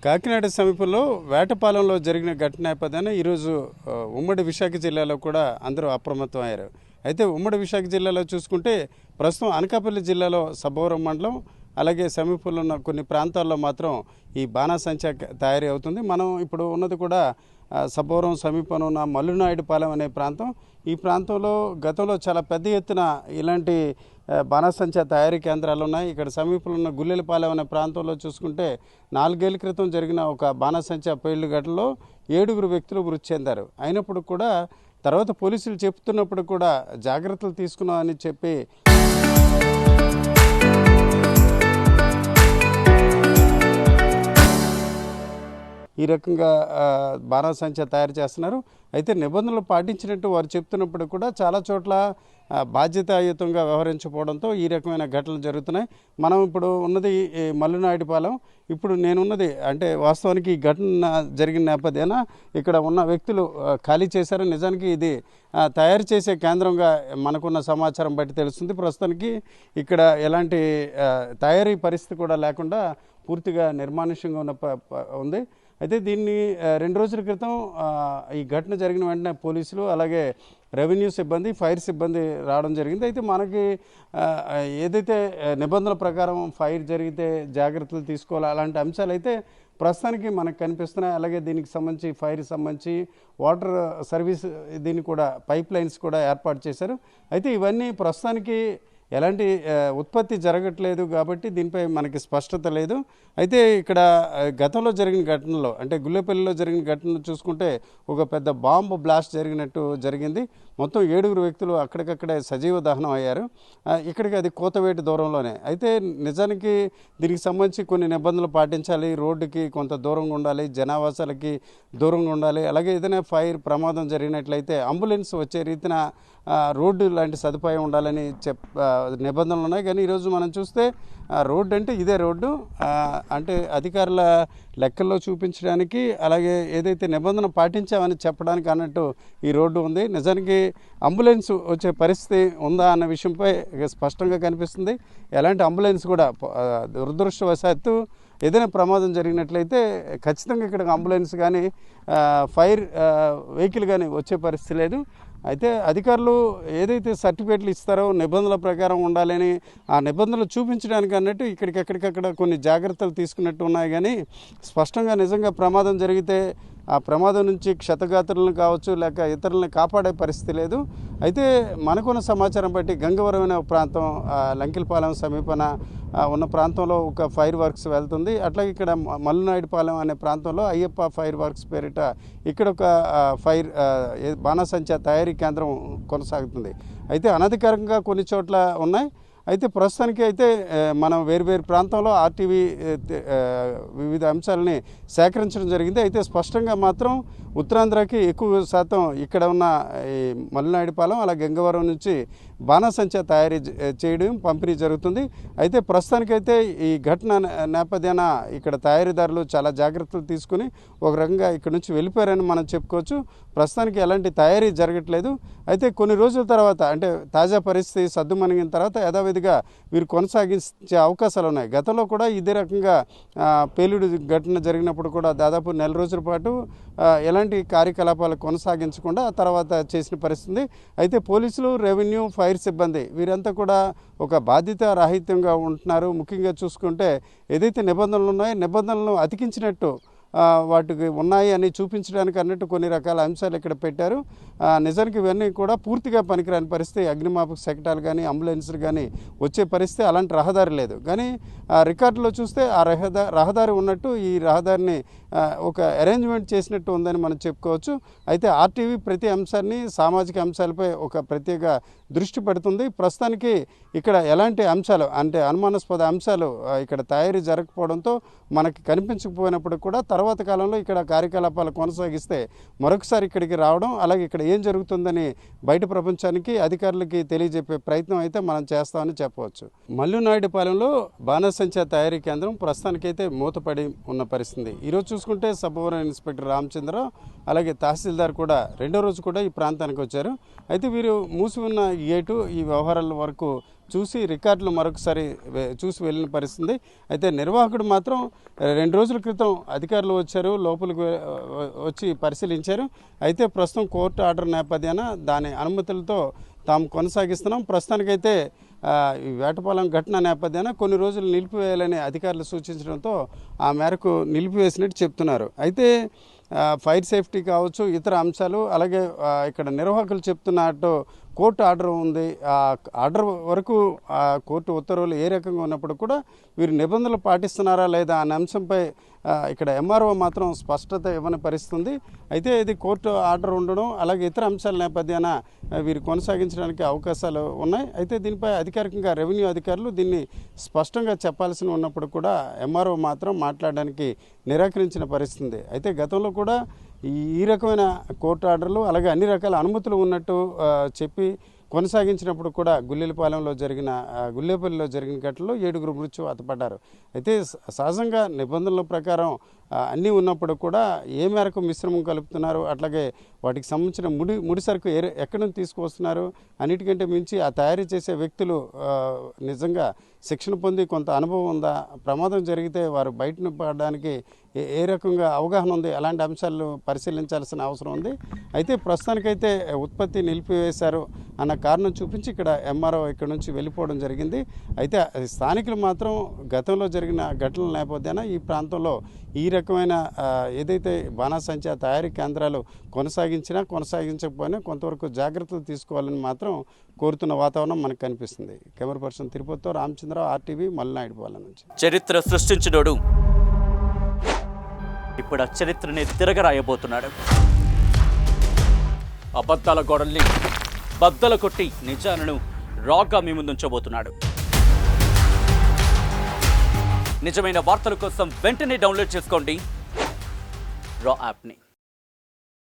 కాకినాడ సమీపంలో వేటపాలెంలో జరిగిన ఘటన నేపథ్యాన ఈరోజు ఉమ్మడి విశాఖ జిల్లాలో కూడా అందరూ అప్రమత్తం అయ్యారు. అయితే ఉమ్మడి విశాఖ జిల్లాలో చూసుకుంటే ప్రస్తుతం అనకాపల్లి జిల్లాలో సబ్బవరం మండలం అలాగే సమీపంలో ఉన్న కొన్ని ప్రాంతాల్లో మాత్రం ఈ బాణాసంచా తయారీ అవుతుంది. మనం ఇప్పుడు ఉన్నది కూడా సబ్బవరం సమీపంలో ఉన్న మల్లునాయుడుపాలెం అనే ప్రాంతం. ఈ ప్రాంతంలో గతంలో చాలా పెద్ద ఎత్తున ఇలాంటి బాణాసంచా తయారీ కేంద్రాలు ఉన్నాయి. ఇక్కడ సమీపంలో ఉన్న గుల్లెలపాలెం అనే ప్రాంతంలో చూసుకుంటే 4 ఏళ్ల క్రితం జరిగిన ఒక బాణాసంచా పేలుడు ఘటనలో 7 వ్యక్తులు మృతి చెందారు. అయినప్పుడు కూడా తర్వాత పోలీసులు చెప్తున్నప్పుడు కూడా జాగ్రత్తలు తీసుకున్నామని చెప్పి ఈ రకంగా బాణాసంచా తయారు చేస్తున్నారు. అయితే నిబంధనలు పాటించినట్టు వారు చెప్తున్నప్పుడు కూడా చాలా చోట్ల బాధ్యతాయుతంగా వ్యవహరించకపోవడంతో ఈ రకమైన ఘటనలు జరుగుతున్నాయి. మనం ఇప్పుడు ఉన్నది మల్లునాయుడుపాలెం. ఇప్పుడు నేనున్నది అంటే వాస్తవానికి ఈ ఘటన జరిగిన నేపథ్యాన ఇక్కడ ఉన్న వ్యక్తులు ఖాళీ చేశారు. నిజానికి ఇది తయారు చేసే కేంద్రంగా మనకున్న సమాచారం బట్టి తెలుస్తుంది. ప్రస్తుతానికి ఇక్కడ ఎలాంటి తయారీ పరిస్థితి కూడా లేకుండా పూర్తిగా నిర్మానుష్యంగా ఉంది. అయితే దీన్ని 2 రోజుల క్రితం ఈ ఘటన జరిగిన వెంటనే పోలీసులు అలాగే రెవెన్యూ సిబ్బంది, ఫైర్ సిబ్బంది రావడం జరిగింది. అయితే మనకి ఏదైతే నిబంధనల ప్రకారం ఫైర్ జరిగితే జాగ్రత్తలు తీసుకోవాలి అలాంటి అంశాలు అయితే ప్రస్తుతానికి మనకు కనిపిస్తున్నాయి. అలాగే దీనికి సంబంధించి ఫైర్ సంబంధించి వాటర్ సర్వీస్ దీన్ని కూడా పైప్ లైన్స్ కూడా ఏర్పాటు చేశారు. అయితే ఇవన్నీ ప్రస్తుతానికి ఎలాంటి ఉత్పత్తి జరగట్లేదు కాబట్టి దీనిపై మనకి స్పష్టత లేదు. అయితే ఇక్కడ గతంలో జరిగిన ఘటనలో అంటే గుల్లేపల్లిలో జరిగిన ఘటనను చూసుకుంటే ఒక పెద్ద బాంబు బ్లాస్ట్ జరిగింది. మొత్తం 7 వ్యక్తులు అక్కడికక్కడే సజీవ దహనం అయ్యారు. ఇక్కడికి అది కోతవేటు దూరంలోనే. అయితే నిజానికి దీనికి సంబంధించి కొన్ని నిబంధనలు పాటించాలి. రోడ్డుకి కొంత దూరంగా ఉండాలి, జనావాసాలకి దూరంగా ఉండాలి. అలాగే ఏదైనా ఫైర్ ప్రమాదం జరిగినట్లయితే అంబులెన్స్ వచ్చే రీతిన రోడ్డు లాంటి సదుపాయం ఉండాలని నిబంధనలు ఉన్నాయి. కానీ ఈరోజు మనం చూస్తే రోడ్డు అంటే ఇదే రోడ్డు అంటే అధికారుల లెక్కల్లో చూపించడానికి అలాగే ఏదైతే నిబంధన పాటించామని చెప్పడానికి అన్నట్టు ఈ రోడ్డు ఉంది. నిజానికి అంబులెన్స్ వచ్చే పరిస్థితి ఉందా అన్న విషయంపై స్పష్టంగా కనిపిస్తుంది. ఎలాంటి అంబులెన్స్ కూడా దురదృష్టవశాత్తు ఏదైనా ప్రమాదం జరిగినట్లయితే ఖచ్చితంగా ఇక్కడ అంబులెన్స్ కానీ ఫైర్ వెహికల్ కానీ వచ్చే పరిస్థితి లేదు. అయితే అధికారులు ఏదైతే సర్టిఫికేట్లు ఇస్తారో నిబంధనల ప్రకారం ఉండాలని ఆ నిబంధనలు చూపించడానికి అన్నట్టు ఎక్కడికక్కడ కొన్ని జాగ్రత్తలు తీసుకున్నట్టు ఉన్నాయి. కానీ స్పష్టంగా నిజంగా ప్రమాదం జరిగితే ఆ ప్రమాదం నుంచి క్షతగాత్రులను కావచ్చు లేక ఇతరులను కాపాడే పరిస్థితి లేదు. అయితే మనకున్న సమాచారం బట్టి గంగవరం అనే ప్రాంతం లంకిలపాలెం సమీపన ఉన్న ప్రాంతంలో ఒక ఫైర్ వర్క్స్ వెళ్తుంది. అట్లాగే ఇక్కడ మల్లునాయుడుపాలెం అనే ప్రాంతంలో అయ్యప్ప ఫైర్ వర్క్స్ పేరిట ఇక్కడ ఒక ఫైర్ బాణాసంచా తయారీ కేంద్రం కొనసాగుతుంది. అయితే అనధికారికంగా కొన్ని చోట్ల ఉన్నాయి. అయితే ప్రస్తుతానికి అయితే మనం వేరు ప్రాంతంలో ఆర్టీవీ వివిధ అంశాలని సేకరించడం జరిగింది. అయితే స్పష్టంగా మాత్రం ఉత్తరాంధ్రకి ఎక్కువ శాతం ఇక్కడ ఉన్న ఈ మల్లునాయుడుపాలెం అలా గంగవరం నుంచి బాణాసంచా తయారీ చేయడం పంపిణీ జరుగుతుంది. అయితే ప్రస్తుతానికైతే ఈ ఘటన నేపథ్యాన ఇక్కడ తయారీదారులు చాలా జాగ్రత్తలు తీసుకుని ఒక రకంగా ఇక్కడ నుంచి వెళ్ళిపోయారని మనం చెప్పుకోవచ్చు. ప్రస్తుతానికి ఎలాంటి తయారీ జరగట్లేదు. అయితే కొన్ని రోజుల తర్వాత అంటే తాజా పరిస్థితి సద్దుమణిగిన తర్వాత యథావిధిగా వీరు కొనసాగించే అవకాశాలు ఉన్నాయి. గతంలో కూడా ఇదే రకంగా పేలుడు ఘటన జరిగినప్పుడు కూడా దాదాపు 1 రోజుల పాటు ఎలాంటి కార్యకలాపాలు కొనసాగించకుండా తర్వాత చేసిన పరిస్థితి. అయితే పోలీసులు, రెవెన్యూ, ఫైర్ సిబ్బంది వీరంతా కూడా ఒక బాధ్యతారాహిత్యంగా ఉంటున్నారు. ముఖ్యంగా చూసుకుంటే ఏదైతే నిబంధనలు ఉన్నాయో నిబంధనలను అతికించినట్టు వాటికి ఉన్నాయి అని చూపించడానికి అన్నట్టు కొన్ని రకాల అంశాలు ఇక్కడ పెట్టారు. నిజానికి ఇవన్నీ కూడా పూర్తిగా పనికిరాని పరిస్థితి. అగ్నిమాపక శకటాలు కానీ అంబులెన్స్లు కానీ వచ్చే పరిస్థితి అలాంటి రహదారి లేదు. కానీ రికార్డులో చూస్తే ఆ రహదారి ఉన్నట్టు ఈ రహదారిని ఒక అరేంజ్మెంట్ చేసినట్టు ఉందని మనం చెప్పుకోవచ్చు. అయితే ఆర్టీవీ ప్రతి అంశాన్ని సామాజిక అంశాలపై ఒక ప్రత్యేక దృష్టి పెడుతుంది. ప్రస్తుతానికి ఇక్కడ ఎలాంటి అంశాలు అంటే అనుమానాస్పద అంశాలు ఇక్కడ తయారీ జరగకపోవడంతో మనకి కనిపించకపోయినప్పుడు కూడా తర్వాత కాలంలో ఇక్కడ కార్యకలాపాలు కొనసాగిస్తే మరొకసారి ఇక్కడికి రావడం అలాగే ఇక్కడ ఏం జరుగుతుందని బయట ప్రపంచానికి అధికారులకి తెలియజెప్పే ప్రయత్నం అయితే మనం చేస్తామని చెప్పవచ్చు. మల్లునాయుడుపాలెంలో బాణాసంచా తయారీ కేంద్రం ప్రస్తుతానికైతే మూతపడి ఉన్న పరిస్థితి. ఈరోజు చూసుకుంటే సబ్బవరం ఇన్స్పెక్టర్ రామచంద్ర అలాగే తహసీల్దార్ కూడా 2వ రోజు కూడా ఈ ప్రాంతానికి వచ్చారు. అయితే వీరు మూసి ఉన్న గేటు ఈ వ్యవహారాల వరకు చూసి రికార్డులు మరొకసారి చూసి వెళ్ళిన పరిస్థితి. అయితే నిర్వాహకుడు మాత్రం 2 రోజుల క్రితం అధికారులు వచ్చారు, లోపలికి వచ్చి పరిశీలించారు. అయితే ప్రస్తుతం కోర్టు ఆర్డర్ నేపథ్యాన దాని అనుమతులతో తాము కొనసాగిస్తున్నాం. ప్రస్తుతానికైతే ఈ వేటపాలెం ఘటన నేపథ్యాన కొన్ని రోజులు నిలిపివేయాలని అధికారులు సూచించడంతో ఆ మేరకు నిలిపివేసినట్టు చెప్తున్నారు. అయితే ఫైర్ సేఫ్టీ కావచ్చు, ఇతర అంశాలు, అలాగే ఇక్కడ నిర్వాహకులు చెప్తున్నట్టు కోర్టు ఆర్డర్ ఉంది. ఆ ఆర్డర్ వరకు కోర్టు ఉత్తర్వులు ఏ రకంగా ఉన్నప్పుడు కూడా వీరు నిబంధనలు పాటిస్తున్నారా లేదా అనే అంశంపై ఇక్కడ ఎంఆర్ఓ మాత్రం స్పష్టత ఇవ్వని పరిస్థితుంది. అయితే ఇది కోర్టు ఆర్డర్ ఉండడం, అలాగే ఇతర అంశాల నేపథ్యాన వీరు కొనసాగించడానికి అవకాశాలు ఉన్నాయి. అయితే దీనిపై అధికారికంగా రెవెన్యూ అధికారులు దీన్ని స్పష్టంగా చెప్పాల్సి ఉన్నప్పుడు కూడా ఎంఆర్ఓ మాత్రం మాట్లాడడానికి నిరాకరించిన పరిస్థితి. అయితే గతంలో కూడా ఈ రకమైన కోర్టు ఆర్డర్లు, అలాగే అన్ని రకాల అనుమతులు ఉన్నట్టు చెప్పి కొనసాగించినప్పుడు కూడా గుళ్ళేపల్లిలో జరిగిన ఘటనలో 7గురు మృత్యువాత పడ్డారు. అయితే సహజంగా నిబంధనల ప్రకారం అన్నీ ఉన్నప్పుడు కూడా ఏ మేరకు మిశ్రమం కలుపుతున్నారు, అట్లాగే వాటికి సంబంధించిన ముడి సరుకు ఎక్కడి నుంచి తీసుకువస్తున్నారు, అన్నిటికంటే మించి ఆ తయారీ చేసే వ్యక్తులు నిజంగా శిక్షణ పొంది కొంత అనుభవం ఉందా, ప్రమాదం జరిగితే వారు బయటను పడడానికి ఏ రకంగా అవగాహన ఉంది, అలాంటి అంశాలు పరిశీలించాల్సిన అవసరం ఉంది. అయితే ప్రస్తుతానికైతే ఉత్పత్తి నిలిపివేశారు అన్న కారణం చూపించి ఇక్కడ ఎంఆర్ఓ ఇక్కడ నుంచి వెళ్ళిపోవడం జరిగింది. అయితే స్థానికులు మాత్రం గతంలో జరిగిన ఘటనల నేపథ్యాన ఈ ప్రాంతంలో ఈ రకమైన ఏదైతే బాణాసంచా తయారీ కేంద్రాలు కొనసాగించకపోయినా కొంతవరకు జాగ్రత్తలు తీసుకోవాలని మాత్రం కోరుతున్న వాతావరణం మనకు కనిపిస్తుంది. కెమెరా పర్సన్ తిరుపతితో రామచంద్రరావు, RTV, మల్లినాయుడుపాలెం నుంచి. చరిత్ర సృష్టించినోడు ఇప్పుడు ఆ చరిత్రని తిరగరాయబోతున్నాడు. అబద్ధాల గోడల్ని బద్దలు కొట్టి నిజాలను రాగా మీ ముందుంచబోతున్నాడు. నిజమైన వార్తల కోసం వెంటనే డౌన్లోడ్ చేసుకోండి రా యాప్ని.